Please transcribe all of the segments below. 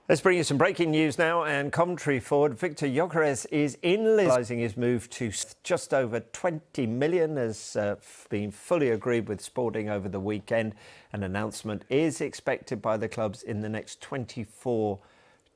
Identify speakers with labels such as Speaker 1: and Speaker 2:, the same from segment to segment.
Speaker 1: Let's bring you some breaking news now, and Coventry forward Viktor Gyökeres is realising his move to just over 20 million has been fully agreed with Sporting over the weekend. An announcement is expected by the clubs in the next 24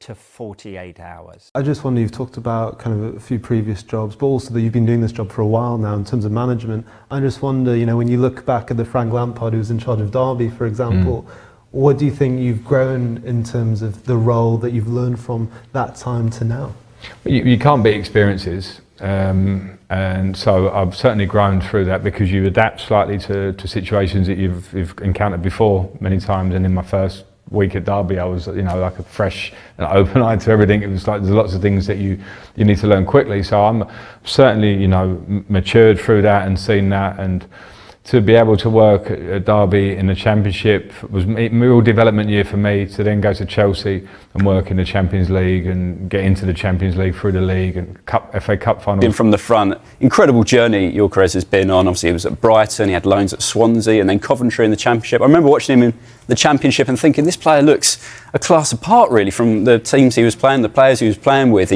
Speaker 1: to 48 hours.
Speaker 2: I just wonder, you've talked about kind of a few previous jobs, but also that you've been doing this job for a while now in terms of management. I just wonder, when you look back at the Frank Lampard who was in charge of Derby, for example, what do you think you've grown in terms of the role that you've learned from that time to now?
Speaker 3: You can't beat experiences, and so I've certainly grown through that because you adapt slightly to situations that you've encountered before many times. And in my first week at Derby, I was like a fresh and open eye to everything. It was like there's lots of things that you need to learn quickly. So I'm certainly matured through that and seen that, and to be able to work at Derby in the Championship was a real development year for me, to then go to Chelsea and work in the Champions League and get into the Champions League through the league and FA Cup final.
Speaker 4: In from the front, incredible journey Gyökeres has been on. Obviously he was at Brighton, he had loans at Swansea and then Coventry in the Championship. I remember watching him in the Championship and thinking this player looks a class apart really from the teams he was playing, the players he was playing with.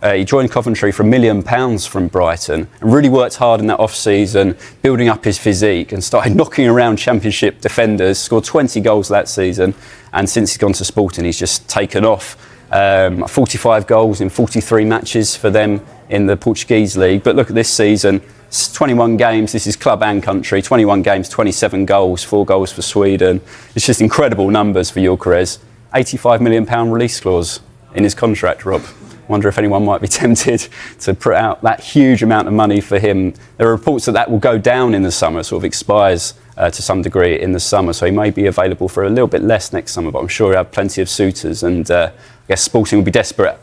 Speaker 4: He joined Coventry for £1 million from Brighton and really worked hard in that off-season, building up his physique, and started knocking around Championship defenders, scored 20 goals that season, and since he's gone to Sporting he's just taken off. 45 goals in 43 matches for them in the Portuguese league. But look at this season, 21 games, this is club and country, 21 games, 27 goals, 4 goals for Sweden. It's just incredible numbers for Gyökeres. £85 million release clause in his contract, Rob. Wonder if anyone might be tempted to put out that huge amount of money for him. There are reports that will go down in the summer, sort of expires to some degree in the summer, so he may be available for a little bit less next summer, but I'm sure he'll have plenty of suitors, and I guess Sporting will be desperate